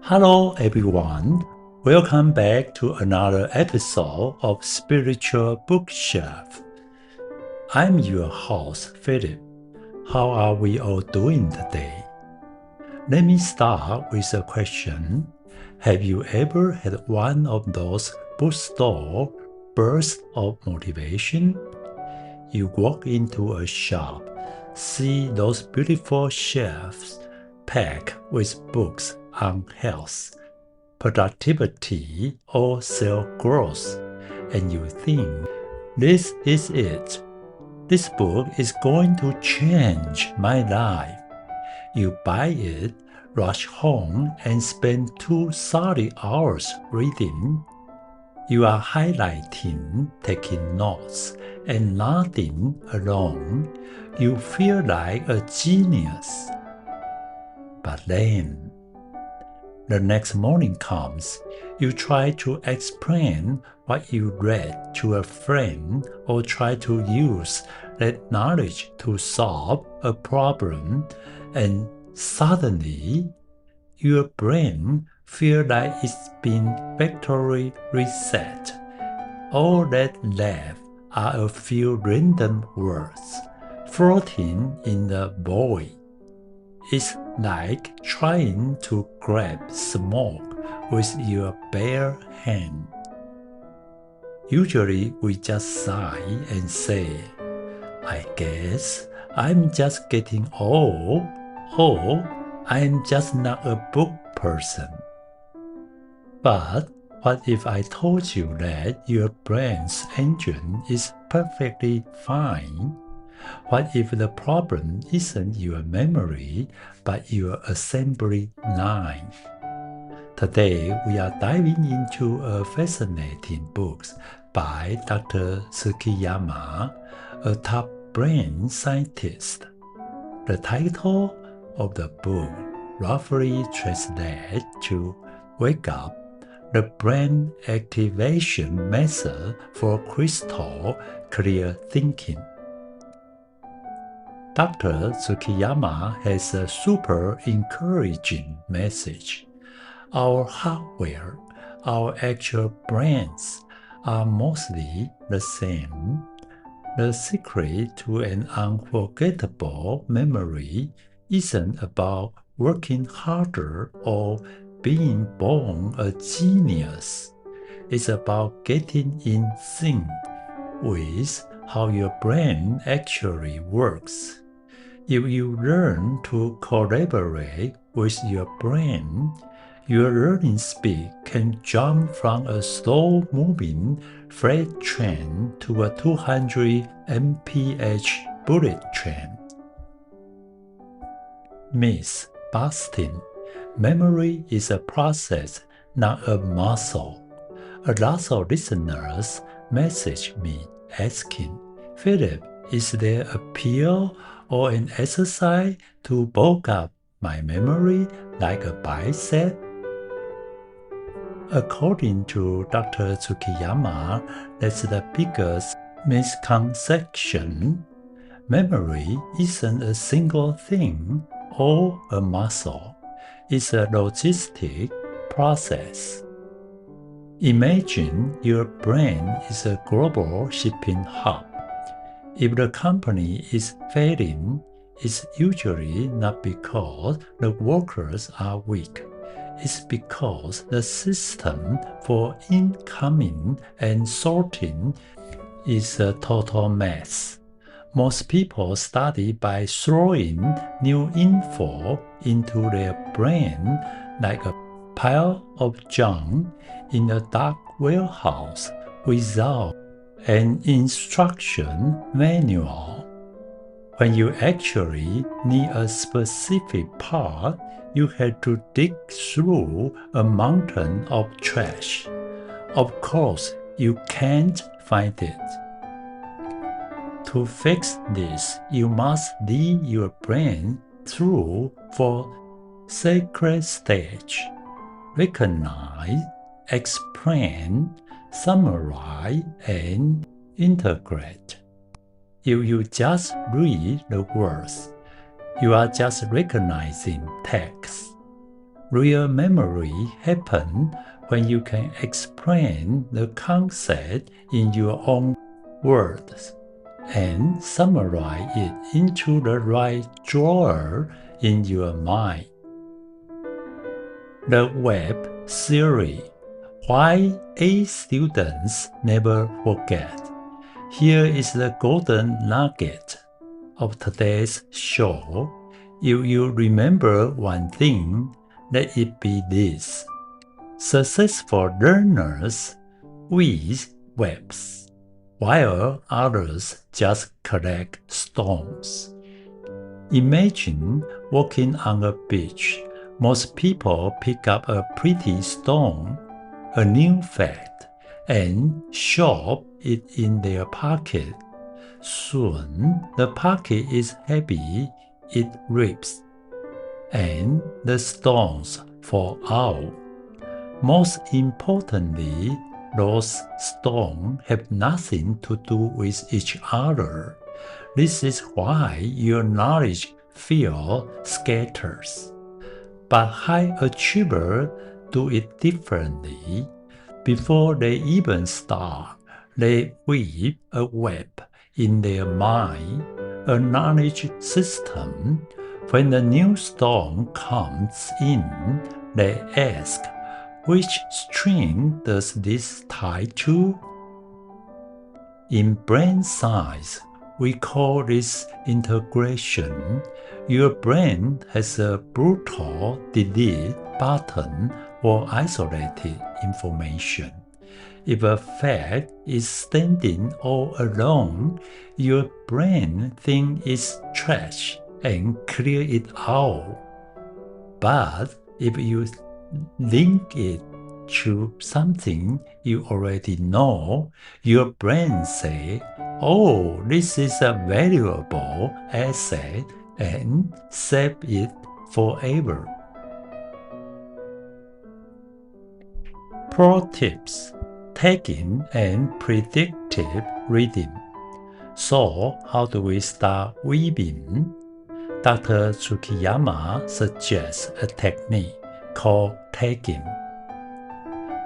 Hello everyone, welcome back to another episode of Spiritual Bookshelf. I'm your host, Phillip. How are we all doing today? Let me start with a question. Have you ever had one of those bookstore bursts of motivation? You walk into a shop, see those beautiful shelves packed with books on health, productivity, or self-growth, and you think, this is it. This book is going to change my life. You buy it, rush home, and spend 2 solid hours reading. You are highlighting, taking notes, and nodding along. You feel like a genius. But then, the next morning comes, you try to explain what you read to a friend or try to use that knowledge to solve a problem, and suddenly your brain feels like it's been factory reset. All that left are a few random words floating in the void. It's like trying to grab smoke with your bare hand. Usually we just sigh and say, I guess I'm just getting old, or I'm just not a book person. But what if I told you that your brain's engine is perfectly fine? What if the problem isn't your memory, but your assembly line? Today, we are diving into a fascinating book by Dr. Tsukiyama, a top brain scientist. The title of the book roughly translates to Wake Up, the Brain Activation Method for Crystal Clear Thinking. Dr. Tsukiyama has a super encouraging message. Our hardware, our actual brains, are mostly the same. The secret to an unforgettable memory isn't about working harder or being born a genius. It's about getting in sync with how your brain actually works. If you learn to collaborate with your brain, your learning speed can jump from a slow-moving freight train to a 200 mph bullet train. Myth busting. Memory is a process, not a muscle. A lot of listeners message me asking, Philip, is there a pill or an exercise to bulk up my memory like a bicep? According to Dr. Tsukiyama, that's the biggest misconception. Memory isn't a single thing or a muscle. It's a logistic process. Imagine your brain is a global shipping hub. If the company is failing, it's usually not because the workers are weak. It's because the system for incoming and sorting is a total mess. Most people study by throwing new info into their brain like a pile of junk in a dark warehouse without an instruction manual. When you actually need a specific part, you have to dig through a mountain of trash. Of course, you can't find it. To fix this, you must lead your brain through 4 sacred stages: recognize, explain, summarize, and integrate. If you just read the words, you are just recognizing text. Real memory happens when you can explain the concept in your own words and summarize it into the right drawer in your mind. The web theory. Why A students never forget. Here is the golden nugget of today's show. If you remember one thing, let it be this. Successful learners weave webs, while others just collect stones. Imagine walking on a beach. Most people pick up a pretty stone, a new fact, and shove it in their pocket. Soon, the pocket is heavy, it rips, and the stones fall out. Most importantly, those stones have nothing to do with each other. This is why your knowledge feels scatters. But high achievers do it differently. Before they even start, they weave a web in their mind, a knowledge system. When the new stone comes in, they ask, which string does this tie to? In brain science, we call this integration. Your brain has a brutal delete button for isolated information. If a fact is standing all alone, your brain thinks it's trash and clear it out. But if you link it to something you already know, your brain says, oh, this is a valuable asset, and save it forever. Pro tips: tagging and predictive reading. So, how do we start weaving? Dr. Tsukiyama suggests a technique called tagging.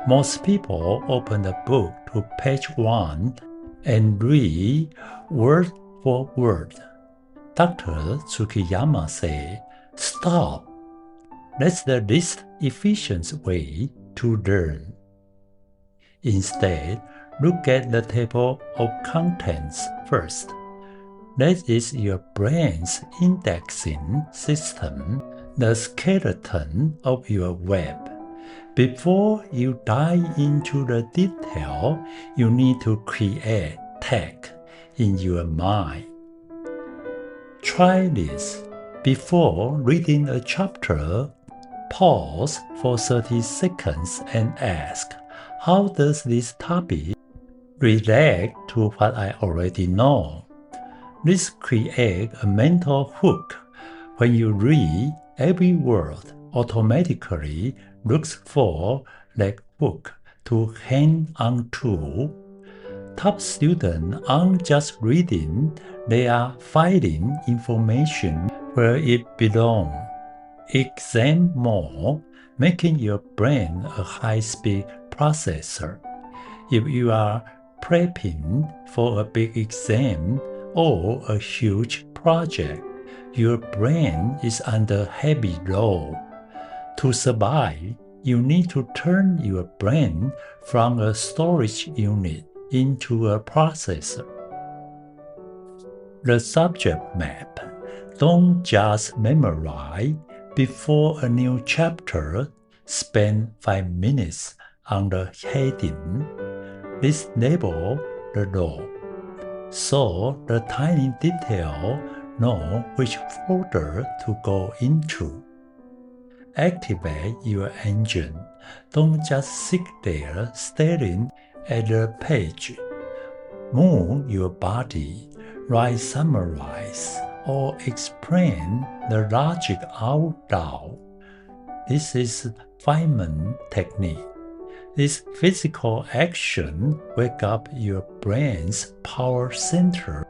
Most people open the book to page 1 and read word for word. Dr. Tsukiyama said, stop. That's the least efficient way to learn. Instead, look at the table of contents first. That is your brain's indexing system, the skeleton of your web. Before you dive into the detail, you need to create tag in your mind. Try this. Before reading a chapter, pause for 30 seconds and ask, how does this topic relate to what I already know? This creates a mental hook. When you read, every word automatically looks for that hook to hang on to. Top students aren't just reading, they are finding information where it belongs. Exam more, making your brain a high-speed processor. If you are prepping for a big exam or a huge project, your brain is under heavy load. To survive, you need to turn your brain from a storage unit into a processor. The subject map. Don't just memorize. Before a new chapter, spend 5 minutes on the heading. This label the law, so the tiny detail know which folder to go into. Activate your engine. Don't just sit there staring at the page. Move your body, write, summarize, or explain the logic out loud. This is Feynman technique. This physical action wakes up your brain's power center,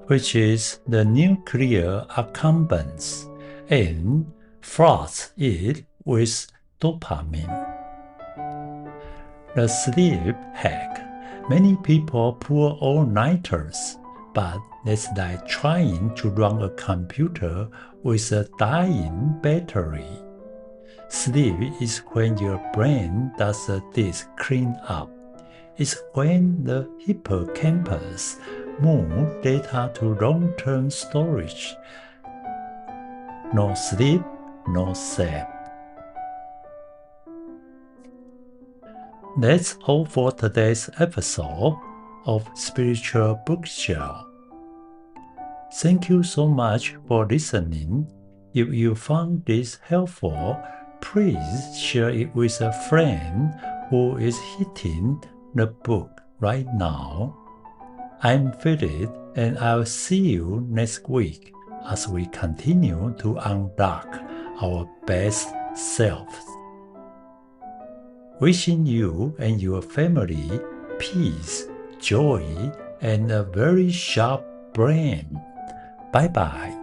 which is the nuclear accumbens, and floods it with dopamine. The sleep hack. Many people pull all-nighters, but that's like trying to run a computer with a dying battery. Sleep is when your brain does a disk cleanup. It's when the hippocampus moves data to long-term storage. No sleep, no save. That's all for today's episode of Spiritual Bookshelf. Thank you so much for listening. If you found this helpful, please share it with a friend who is hitting the book right now. I'm Phillip, and I'll see you next week as we continue to unlock our best selves. Wishing you and your family peace, joy, and a very sharp brain. Bye-bye.